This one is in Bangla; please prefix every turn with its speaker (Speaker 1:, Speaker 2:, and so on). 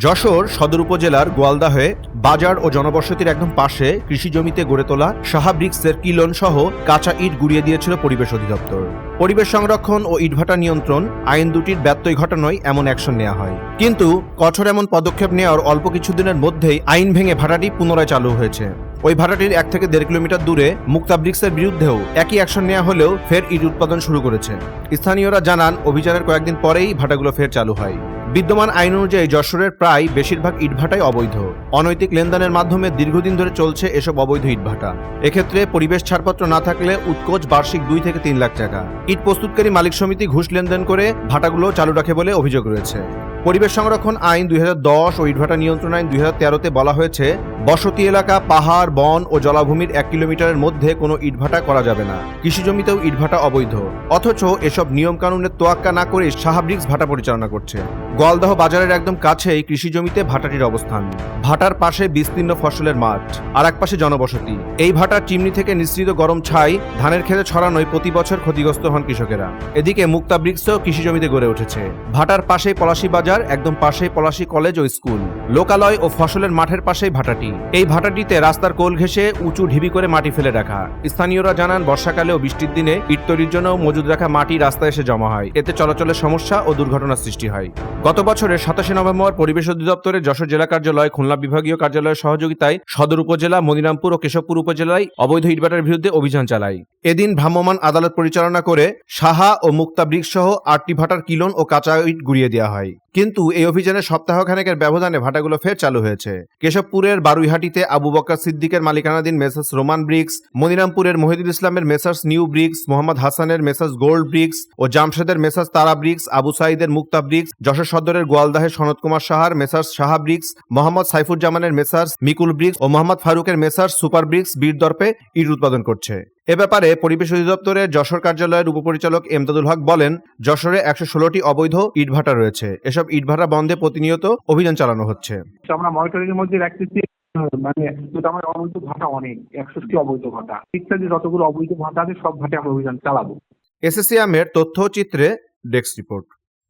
Speaker 1: যশোর সদর উপজেলার গোয়ালদাহে বাজার ও জনবসতির একদম পাশে কৃষি জমিতে গড়ে তোলা সাহা ব্রিক্সের কিলন সহ কাঁচা ইট গুড়িয়ে দিয়েছিল পরিবেশ অধিদপ্তর। পরিবেশ সংরক্ষণ ও ইটভাটা নিয়ন্ত্রণ আইন দুটির ব্যত্যয় ঘটানোয় এমন অ্যাকশন নেওয়া হয়, কিন্তু কঠোর এমন পদক্ষেপ নেওয়ার অল্প কিছুদিনের মধ্যেই আইন ভেঙে ভাটাটি পুনরায় চালু হয়েছে। ওই ভাটাটির 1 থেকে 1.5 কিলোমিটার দূরে মুক্তা ব্রিক্সের বিরুদ্ধেও একই অ্যাকশন নেওয়া হলেও ফের ইট উৎপাদন শুরু করেছে। স্থানীয়রা জানান, অভিযানের কয়েকদিন পরেই ভাটাগুলো ফের চালু হয়। বিদ্যমান আইন অনুযায়ী যশোরের প্রায় বেশিরভাগ ইটভাটাই অবৈধ। অনৈতিক লেনদেনের মাধ্যমে দীর্ঘদিন ধরে চলছে এসব অবৈধ ইটভাটা। এক্ষেত্রে পরিবেশ ছাড়পত্র না থাকলে উৎকোচ বার্ষিক 2 থেকে 3 লাখ টাকা। ইট প্রস্তুতকারী মালিক সমিতি ঘুষ লেনদেন করে ভাটাগুলো চালু রাখে বলে অভিযোগ রয়েছে। পরিবেশ সংরক্ষণ আইন 2010 ও ইটভাটা নিয়ন্ত্রণ আইন 2013-তে বলা হয়েছে, বসতি এলাকা, পাহাড়, বন ও জলাভূমির 1 কিলোমিটারের মধ্যে কোনো ইটভাটা করা যাবে না। কৃষি জমিতেও ইটভাটা অবৈধ। অথচ এসব নিয়ম কানুনের তোয়াক্কা না করে সাহা ব্রিক্স ভাটা পরিচালনা করছে। গোয়ালদহ বাজারের একদম কাছেই কৃষি জমিতে ভাটাটির অবস্থান। ভাটার পাশে বিস্তীর্ণ ফসলের মাঠ, আর এক পাশে জনবসতি। এই ভাটার চিমনি থেকে নিঃসৃত গরম ছাই ধানের ক্ষেতে ছড়ানোয় প্রতি বছর ক্ষতিগ্রস্ত হন কৃষকেরা। এদিকে মুক্তা ব্রিক্সও কৃষি জমিতে গড়ে উঠেছে। ভাটার পাশেই পলাশী বাজার, একদম পাশেই পলাশী কলেজ ও স্কুল, লোকালয় ও ফসলের মাঠের পাশেই ভাটাটি। এই ভাটাটিতে রাস্তার কোল ঘেঁষে উঁচু ঢিবি করে মাটি ফেলে রাখা। স্থানীয়রা জানান, বর্ষাকালে ও বৃষ্টির দিনে ইট তৈরির জন্য মজুদ রাখা মাটি রাস্তায় এসে জমা হয়। এতে চলাচলের সমস্যা ও দুর্ঘটনার সৃষ্টি হয়। গত বছরের 27 নভেম্বর পরিবেশ অধিদপ্তরের যশোর জেলা কার্যালয়, খুলনা বিভাগীয় কার্যালয়ের সহযোগিতায় সদর উপজেলা, মনিরামপুর ও কেশবপুর উপজেলায় অবৈধ ইটভাটার বিরুদ্ধে অভিযান চালায়। এদিন ভ্রাম্যমাণ আদালত পরিচালনা করে সাহা ও মুক্তা ব্রিক্স সহ 8টি ভাটার কিলন ও কাঁচা ইট গুড়িয়ে দেওয়া হয়। কিন্তু এই অভিযানে সপ্তাহখানেকের ব্যবধানে ভাটাগুলো ফের চালু হয়েছে। কেশবপুরের বারুইহাটিতে আবু বকর সিদ্দিকের মালিকানাধীন মেসার্স রোমান ব্রিক্স, মনিরামপুরের মহিদুল ইসলামের মেসার্স নিউ ব্রিক্স, মোহাম্মদ হাসানের মেসার্স গোল্ড ব্রিক্স ও জামশেদের মেসার্স তারা ব্রিক্স, আবু সাইদের মুক্তা ব্রিক্স, যশোর সদরের গোয়ালদাহের সনৎ কুমার সাহার মেসার্স সাহা ব্রিক্স, মোহাম্মদ সাইফুজ্জামানের মেসার্স মিকুল ব্রিক্স ও মোহাম্মদ ফারুকের মেসার্স সুপার ব্রিক্স বীরদর্পে ইট উৎপাদন করছে। এ ব্যাপারে পরিবেশ অধিদপ্তরের যশোর কার্যালয়ের উপপরিচালক এমদাদুল হক বলেন, যশোরে 116টি অবৈধ ইটভাটা রয়েছে। এসব ইটভাটা বন্ধে প্রতিনিয়ত অভিযান চালানো হচ্ছে।
Speaker 2: আমরা মনিটরিং এর মধ্যে রাখতেছি, মানে আমার অবৈধ ভাটা অনেক, 160টি অবৈধ ভাটা ইত্যাদি যতগুলো অবৈধ ভাটা আছে সব ভাটে আমরা অভিযান চালাবো।
Speaker 1: এসএসসিআমের তথ্য চিত্রে ডেস্ক রিপোর্ট।